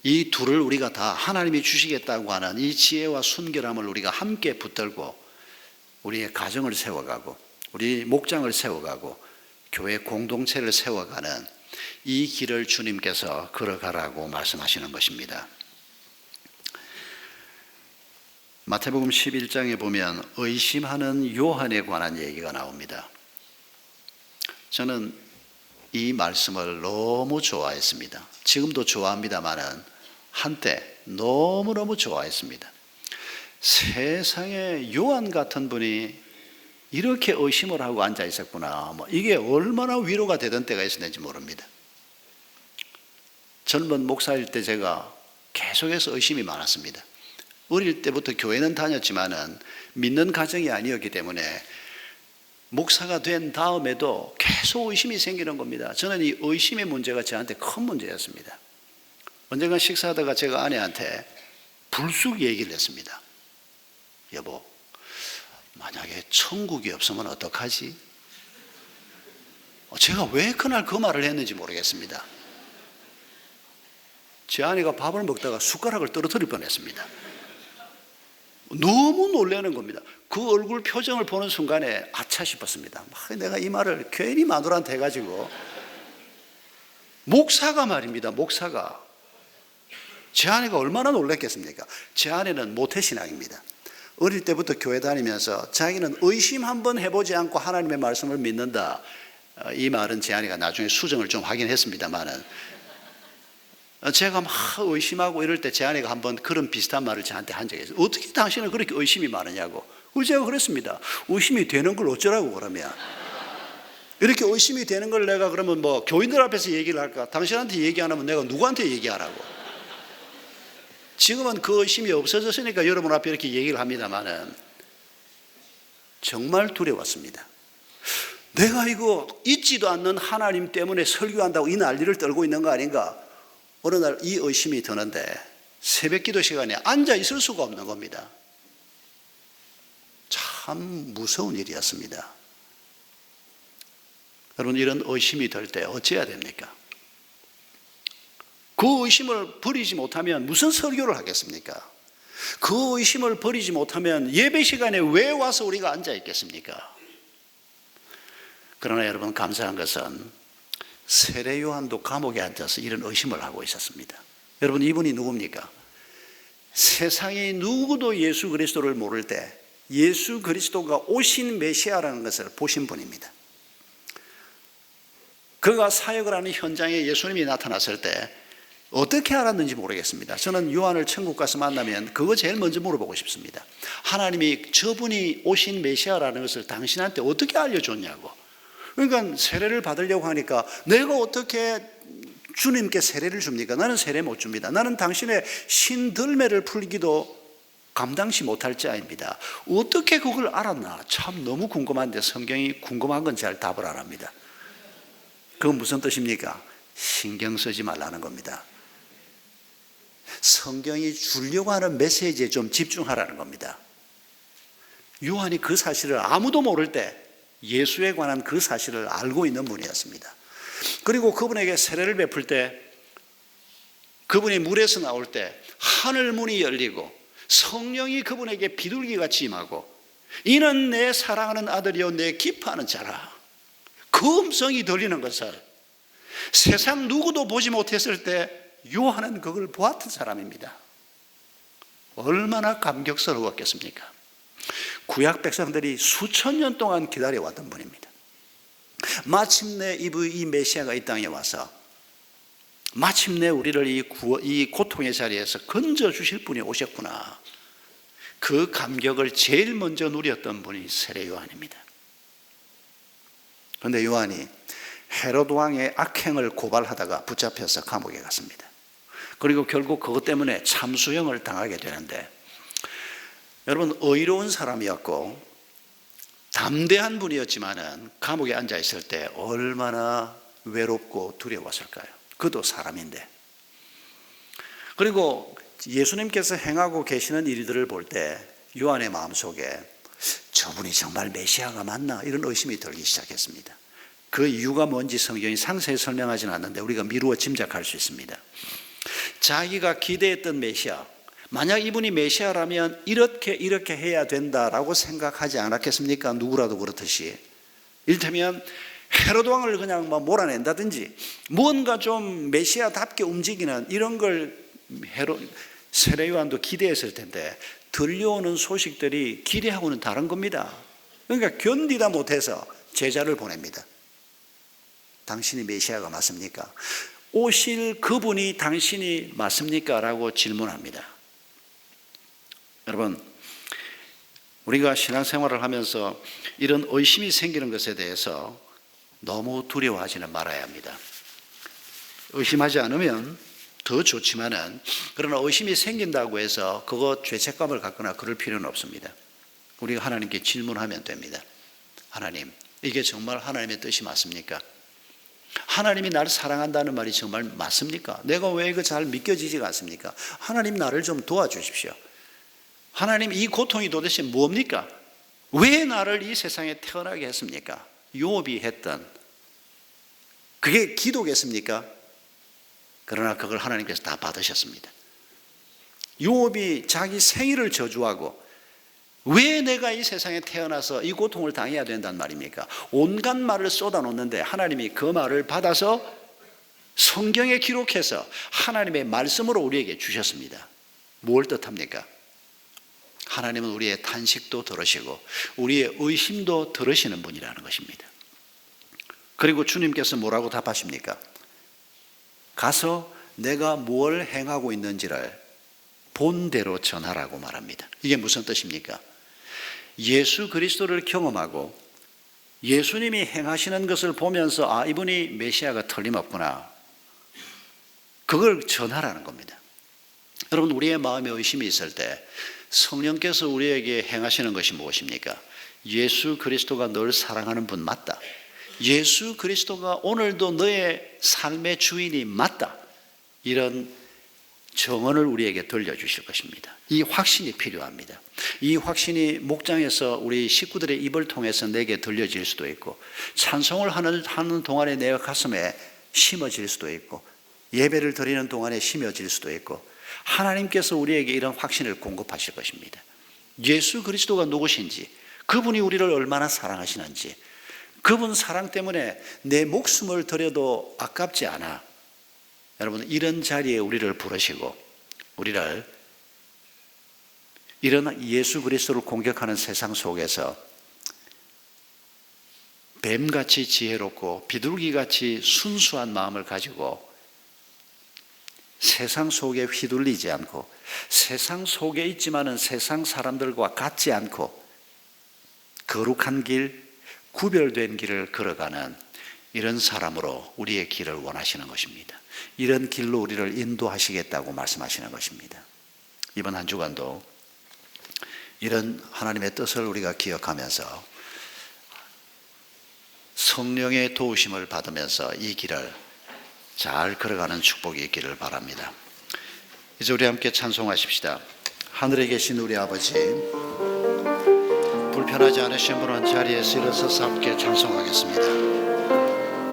Speaker 1: 이 둘을 우리가 다 하나님이 주시겠다고 하는 이 지혜와 순결함을 우리가 함께 붙들고 우리의 가정을 세워가고 우리 목장을 세워가고 교회 공동체를 세워가는 이 길을 주님께서 걸어가라고 말씀하시는 것입니다. 마태복음 11장에 보면 의심하는 요한에 관한 얘기가 나옵니다. 저는 이 말씀을 너무 좋아했습니다. 지금도 좋아합니다만은 한때 너무너무 좋아했습니다. 세상에 요한 같은 분이 이렇게 의심을 하고 앉아 있었구나. 이게 얼마나 위로가 되던 때가 있었는지 모릅니다. 젊은 목사일 때 제가 계속해서 의심이 많았습니다. 어릴 때부터 교회는 다녔지만은 믿는 가정이 아니었기 때문에 목사가 된 다음에도 계속 의심이 생기는 겁니다. 저는 이 의심의 문제가 저한테 큰 문제였습니다. 언젠가 식사하다가 제가 아내한테 불쑥 얘기를 했습니다. 여보, 만약에 천국이 없으면 어떡하지? 제가 왜 그날 그 말을 했는지 모르겠습니다. 제 아내가 밥을 먹다가 숟가락을 떨어뜨릴 뻔했습니다. 너무 놀라는 겁니다. 그 얼굴 표정을 보는 순간에 아차 싶었습니다. 내가 이 말을 괜히 마누라한테 해가지고. 목사가 말입니다. 목사가. 제 아내가 얼마나 놀랐겠습니까? 제 아내는 모태신앙입니다. 어릴 때부터 교회 다니면서 자기는 의심 한번 해보지 않고 하나님의 말씀을 믿는다. 이 말은 제 아내가 나중에 수정을 좀 하긴 했습니다만은, 제가 막 의심하고 이럴 때 제 아내가 한번 그런 비슷한 말을 저한테 한 적이 있어요. 어떻게 당신은 그렇게 의심이 많으냐고. 제가 그랬습니다. 의심이 되는 걸 어쩌라고 그러면. 이렇게 의심이 되는 걸 내가 그러면 교인들 앞에서 얘기를 할까? 당신한테 얘기 안 하면 내가 누구한테 얘기하라고. 지금은 그 의심이 없어졌으니까 여러분 앞에 이렇게 얘기를 합니다만은 정말 두려웠습니다. 내가 이거 잊지도 않는 하나님 때문에 설교한다고 이 난리를 떨고 있는 거 아닌가? 어느 날 이 의심이 드는데 새벽 기도 시간에 앉아 있을 수가 없는 겁니다. 참 무서운 일이었습니다. 여러분, 이런 의심이 들 때 어찌해야 됩니까? 그 의심을 버리지 못하면 무슨 설교를 하겠습니까? 그 의심을 버리지 못하면 예배 시간에 왜 와서 우리가 앉아 있겠습니까? 그러나 여러분, 감사한 것은 세례 요한도 감옥에 앉아서 이런 의심을 하고 있었습니다. 여러분, 이분이 누굽니까? 세상의 누구도 예수 그리스도를 모를 때 예수 그리스도가 오신 메시아라는 것을 보신 분입니다. 그가 사역을 하는 현장에 예수님이 나타났을 때 어떻게 알았는지 모르겠습니다. 저는 요한을 천국 가서 만나면 그거 제일 먼저 물어보고 싶습니다. 하나님이 저분이 오신 메시아라는 것을 당신한테 어떻게 알려줬냐고. 그러니까 세례를 받으려고 하니까 내가 어떻게 주님께 세례를 줍니까? 나는 세례 못 줍니다. 나는 당신의 신들매를 풀기도 감당치 못할 자입니다. 어떻게 그걸 알았나? 참 너무 궁금한데 성경이 궁금한 건 잘 답을 안 합니다. 그건 무슨 뜻입니까? 신경 쓰지 말라는 겁니다. 성경이 주려고 하는 메시지에 좀 집중하라는 겁니다. 요한이 그 사실을 아무도 모를 때 예수에 관한 그 사실을 알고 있는 분이었습니다. 그리고 그분에게 세례를 베풀 때, 그분이 물에서 나올 때 하늘 문이 열리고 성령이 그분에게 비둘기같이 임하고 이는 내 사랑하는 아들이요 내 기뻐하는 자라. 그 음성이 들리는 것을 세상 누구도 보지 못했을 때 요한은 그걸 보았던 사람입니다. 얼마나 감격스러웠겠습니까? 구약 백성들이 수천 년 동안 기다려왔던 분입니다. 마침내 이 메시아가 이 땅에 와서 마침내 우리를 이 고통의 자리에서 건져주실 분이 오셨구나. 그 감격을 제일 먼저 누렸던 분이 세례 요한입니다. 그런데 요한이 헤롯 왕의 악행을 고발하다가 붙잡혀서 감옥에 갔습니다. 그리고 결국 그것 때문에 참수형을 당하게 되는데, 여러분, 의로운 사람이었고 담대한 분이었지만은 감옥에 앉아 있을 때 얼마나 외롭고 두려웠을까요? 그도 사람인데. 그리고 예수님께서 행하고 계시는 일들을 볼 때 요한의 마음속에 저분이 정말 메시아가 맞나? 이런 의심이 들기 시작했습니다. 그 이유가 뭔지 성경이 상세히 설명하지는 않는데 우리가 미루어 짐작할 수 있습니다. 자기가 기대했던 메시아, 만약 이분이 메시아라면 이렇게 해야 된다라고 생각하지 않았겠습니까? 누구라도 그렇듯이. 이를테면 헤롯 왕을 그냥 몰아낸다든지 뭔가 좀 메시아답게 움직이는 이런 걸 세례 요한도 기대했을 텐데 들려오는 소식들이 기대하고는 다른 겁니다. 그러니까 견디다 못해서 제자를 보냅니다. 당신이 메시아가 맞습니까? 오실 그분이 당신이 맞습니까? 라고 질문합니다. 여러분, 우리가 신앙생활을 하면서 이런 의심이 생기는 것에 대해서 너무 두려워하지는 말아야 합니다. 의심하지 않으면 더 좋지만은, 그러나 의심이 생긴다고 해서 그거 죄책감을 갖거나 그럴 필요는 없습니다. 우리가 하나님께 질문하면 됩니다. 하나님, 이게 정말 하나님의 뜻이 맞습니까? 하나님이 나를 사랑한다는 말이 정말 맞습니까? 내가 왜 이거 잘 믿겨지지가 않습니까? 하나님, 나를 좀 도와주십시오. 하나님, 이 고통이 도대체 뭡니까? 왜 나를 이 세상에 태어나게 했습니까? 욥이 했던 그게 기도겠습니까? 그러나 그걸 하나님께서 다 받으셨습니다. 욥이 자기 생일을 저주하고 왜 내가 이 세상에 태어나서 이 고통을 당해야 된단 말입니까? 온갖 말을 쏟아놓는데 하나님이 그 말을 받아서 성경에 기록해서 하나님의 말씀으로 우리에게 주셨습니다. 뭘 뜻합니까? 하나님은 우리의 탄식도 들으시고 우리의 의심도 들으시는 분이라는 것입니다. 그리고 주님께서 뭐라고 답하십니까? 가서 내가 뭘 행하고 있는지를 본대로 전하라고 말합니다. 이게 무슨 뜻입니까? 예수 그리스도를 경험하고 예수님이 행하시는 것을 보면서 아, 이분이 메시아가 틀림없구나, 그걸 전하라는 겁니다. 여러분, 우리의 마음에 의심이 있을 때 성령께서 우리에게 행하시는 것이 무엇입니까? 예수 그리스도가 널 사랑하는 분 맞다, 예수 그리스도가 오늘도 너의 삶의 주인이 맞다, 이런 정언을 우리에게 들려주실 것입니다. 이 확신이 필요합니다. 이 확신이 목장에서 우리 식구들의 입을 통해서 내게 들려질 수도 있고, 찬송을 하는 동안에 내 가슴에 심어질 수도 있고, 예배를 드리는 동안에 심어질 수도 있고, 하나님께서 우리에게 이런 확신을 공급하실 것입니다. 예수 그리스도가 누구신지, 그분이 우리를 얼마나 사랑하시는지, 그분 사랑 때문에 내 목숨을 드려도 아깝지 않아. 여러분, 이런 자리에 우리를 부르시고 우리를 이런 예수 그리스도를 공격하는 세상 속에서 뱀같이 지혜롭고 비둘기같이 순수한 마음을 가지고 세상 속에 휘둘리지 않고 세상 속에 있지만은 세상 사람들과 같지 않고 거룩한 길, 구별된 길을 걸어가는 이런 사람으로 우리의 길을 원하시는 것입니다. 이런 길로 우리를 인도하시겠다고 말씀하시는 것입니다. 이번 한 주간도 이런 하나님의 뜻을 우리가 기억하면서 성령의 도우심을 받으면서 이 길을 잘 걸어가는 축복이 있기를 바랍니다. 이제 우리 함께 찬송하십시다. 하늘에 계신 우리 아버지, 불편하지 않으신 분은 자리에서 일어서서 함께 찬송하겠습니다.